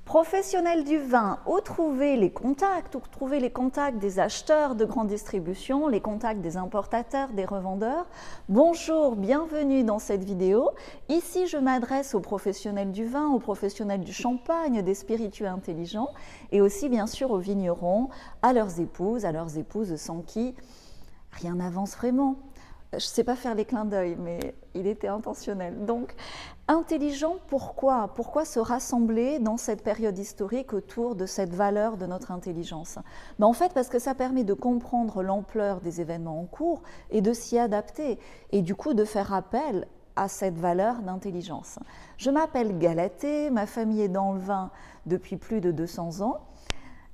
Professionnels du vin, où trouver les contacts? Où trouver les contacts des acheteurs de grande distribution, les contacts des importateurs, des revendeurs? Bonjour, bienvenue dans cette vidéo. Ici, je m'adresse aux professionnels du vin, aux professionnels du champagne, des spiritueux intelligents et aussi bien sûr aux vignerons, à leurs épouses sans qui rien n'avance vraiment. Je ne sais pas faire les clins d'œil, mais il était intentionnel. Donc, intelligent, pourquoi? Pourquoi se rassembler dans cette période historique autour de cette valeur de notre intelligence? En fait, parce que ça permet de comprendre l'ampleur des événements en cours et de s'y adapter, et du coup de faire appel à cette valeur d'intelligence. Je m'appelle Galatée, ma famille est dans le vin depuis plus de 200 ans.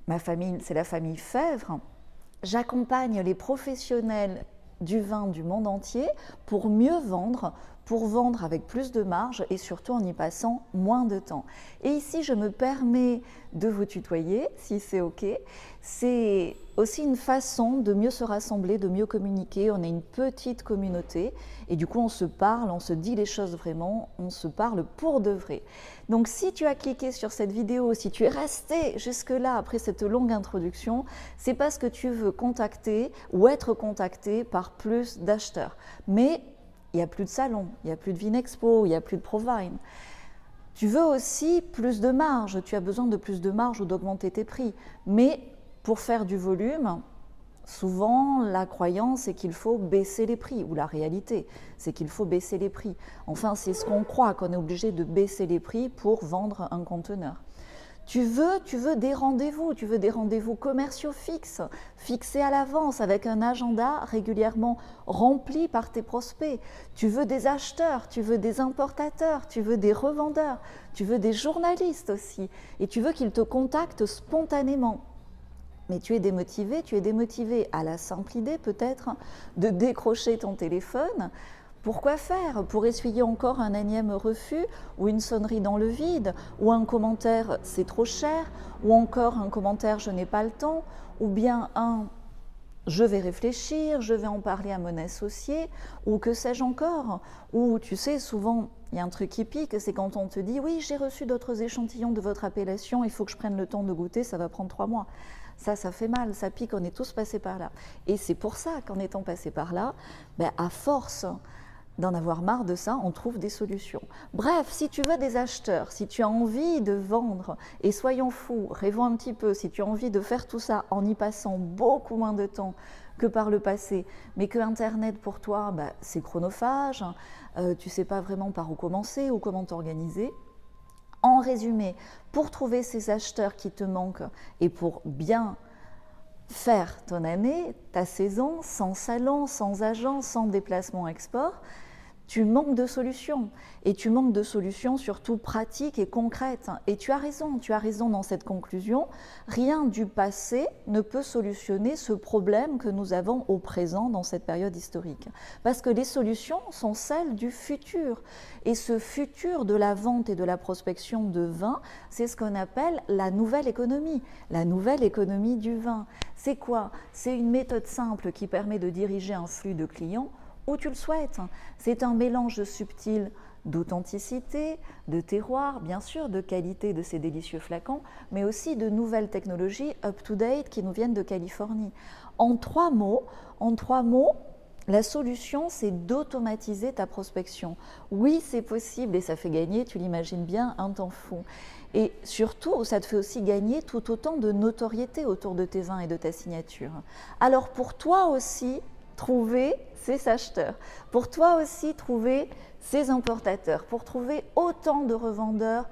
Ma famille, c'est la famille Fèvre. J'accompagne les professionnels du vin du monde entier pour mieux vendre, pour vendre avec plus de marge et surtout en y passant moins de temps. Et ici, je me permets de vous tutoyer, si c'est OK. C'est aussi une façon de mieux se rassembler, de mieux communiquer. On est une petite communauté et du coup, on se parle, on se dit les choses vraiment, on se parle pour de vrai. Donc, si tu as cliqué sur cette vidéo, si tu es resté jusque-là après cette longue introduction, c'est parce que tu veux contacter ou être contacté par plus d'acheteurs. Mais il n'y a plus de salon, il n'y a plus de Vinexpo, il n'y a plus de Provine. Tu veux aussi plus de marge, tu as besoin de plus de marge ou d'augmenter tes prix. Mais pour faire du volume, souvent la croyance est qu'il faut baisser les prix, ou la réalité, c'est qu'il faut baisser les prix. Enfin, c'est ce qu'on croit, qu'on est obligé de baisser les prix pour vendre un conteneur. Tu veux des rendez-vous commerciaux fixés à l'avance avec un agenda régulièrement rempli par tes prospects. Tu veux des acheteurs, tu veux des importateurs, tu veux des revendeurs, tu veux des journalistes aussi. Et tu veux qu'ils te contactent spontanément. Mais tu es démotivé à la simple idée peut-être de décrocher ton téléphone. Pourquoi faire? Pour essuyer encore un énième refus ou une sonnerie dans le vide, ou un commentaire « c'est trop cher », ou encore un commentaire « je n'ai pas le temps », ou bien un « je vais réfléchir, je vais en parler à mon associé », ou que sais-je encore. Ou tu sais, souvent, il y a un truc qui pique, c'est quand on te dit « oui, j'ai reçu d'autres échantillons de votre appellation, il faut que je prenne le temps de goûter, ça va prendre 3 mois ». Ça fait mal, ça pique, on est tous passés par là. Et c'est pour ça qu'en étant passés par là, à force d'en avoir marre de ça, on trouve des solutions. Bref, si tu veux des acheteurs, si tu as envie de vendre, et soyons fous, rêvons un petit peu, si tu as envie de faire tout ça en y passant beaucoup moins de temps que par le passé, mais que Internet pour toi, c'est chronophage, tu ne sais pas vraiment par où commencer ou comment t'organiser. En résumé, pour trouver ces acheteurs qui te manquent et pour bien faire ton année, ta saison, sans salon, sans agent, sans déplacement export, tu manques de solutions. Et tu manques de solutions surtout pratiques et concrètes. Et tu as raison dans cette conclusion. Rien du passé ne peut solutionner ce problème que nous avons au présent dans cette période historique. Parce que les solutions sont celles du futur. Et ce futur de la vente et de la prospection de vin, c'est ce qu'on appelle la nouvelle économie du vin. C'est quoi? C'est une méthode simple qui permet de diriger un flux de clients où tu le souhaites. C'est un mélange subtil d'authenticité, de terroir, bien sûr, de qualité de ces délicieux flacons, mais aussi de nouvelles technologies up-to-date qui nous viennent de Californie. En trois mots, la solution, c'est d'automatiser ta prospection. Oui, c'est possible et ça fait gagner, tu l'imagines bien, un temps fou. Et surtout, ça te fait aussi gagner tout autant de notoriété autour de tes vins et de ta signature. Alors pour toi aussi, trouver ces acheteurs, pour toi aussi trouver ces importateurs, pour trouver autant de revendeurs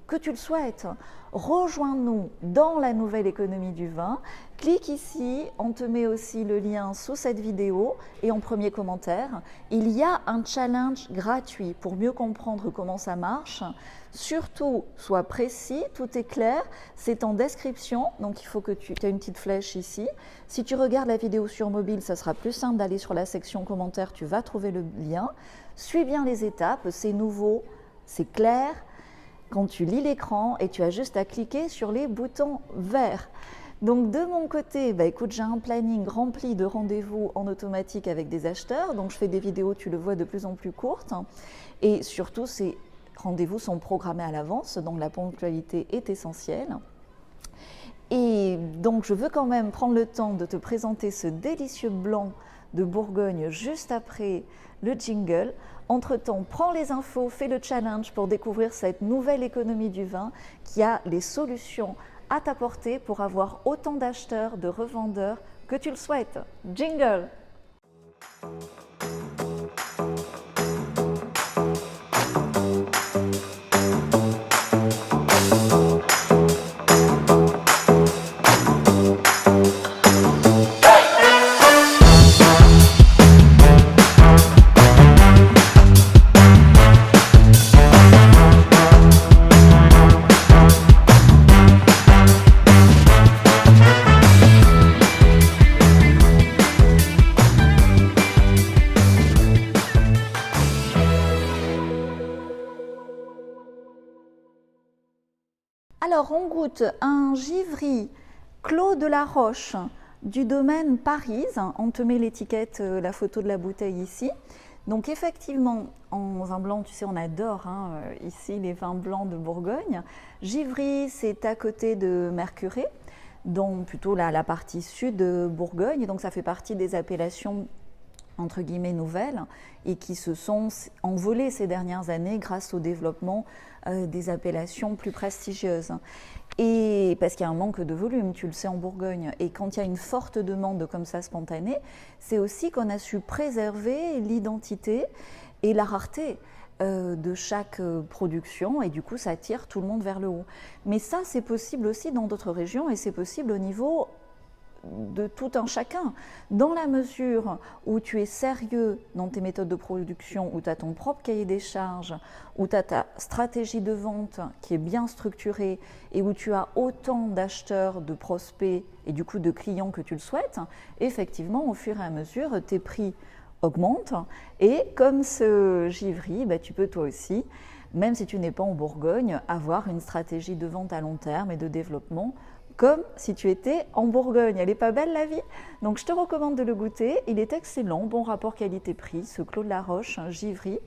que tu le souhaites. Rejoins-nous dans la nouvelle économie du vin. Clique ici, on te met aussi le lien sous cette vidéo et en premier commentaire. Il y a un challenge gratuit pour mieux comprendre comment ça marche. Surtout, sois précis, tout est clair, c'est en description, donc il faut que tu aies une petite flèche ici. Si tu regardes la vidéo sur mobile, ça sera plus simple d'aller sur la section commentaires, tu vas trouver le lien. Suis bien les étapes, c'est nouveau, c'est clair. Quand tu lis l'écran et tu as juste à cliquer sur les boutons verts. Donc de mon côté, écoute, j'ai un planning rempli de rendez-vous en automatique avec des acheteurs. Donc je fais des vidéos, tu le vois, de plus en plus courtes. Et surtout, c'est rendez-vous sont programmés à l'avance, donc la ponctualité est essentielle. Et donc je veux quand même prendre le temps de te présenter ce délicieux blanc de Bourgogne juste après le jingle. Entre-temps, prends les infos, fais le challenge pour découvrir cette nouvelle économie du vin qui a les solutions à t'apporter pour avoir autant d'acheteurs, de revendeurs que tu le souhaites. Jingle! Alors, on goûte un Givry Clos de la Roche du domaine Parise. On te met l'étiquette, la photo de la bouteille ici. Donc effectivement, en vin blanc, tu sais, on adore ici les vins blancs de Bourgogne. Givry, c'est à côté de Mercurey, donc plutôt la partie sud de Bourgogne. Donc ça fait partie des appellations entre guillemets nouvelles et qui se sont envolées ces dernières années grâce au développement des appellations plus prestigieuses. Et parce qu'il y a un manque de volume, tu le sais, en Bourgogne. Et quand il y a une forte demande comme ça spontanée, c'est aussi qu'on a su préserver l'identité et la rareté de chaque production, et du coup ça tire tout le monde vers le haut. Mais ça, c'est possible aussi dans d'autres régions, et c'est possible au niveau de tout un chacun, dans la mesure où tu es sérieux dans tes méthodes de production, où tu as ton propre cahier des charges, où tu as ta stratégie de vente qui est bien structurée et où tu as autant d'acheteurs, de prospects et du coup de clients que tu le souhaites, effectivement au fur et à mesure tes prix augmentent, et comme ce Givry, tu peux toi aussi, même si tu n'es pas en Bourgogne, avoir une stratégie de vente à long terme et de développement comme si tu étais en Bourgogne. Elle n'est pas belle la vie? Donc je te recommande de le goûter, il est excellent, bon rapport qualité-prix, ce Clos de la Roche, un Givry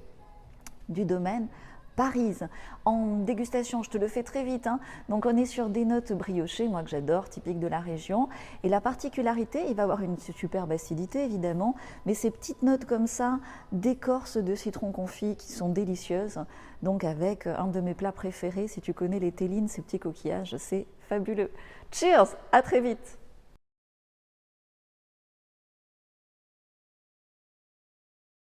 du domaine Parise. En dégustation, je te le fais très vite, donc on est sur des notes briochées, moi que j'adore, typiques de la région, et la particularité, il va avoir une superbe acidité évidemment, mais ces petites notes comme ça, d'écorce de citron confit qui sont délicieuses, donc avec un de mes plats préférés, si tu connais les tellines, ces petits coquillages, c'est fabuleux. Cheers, à très vite.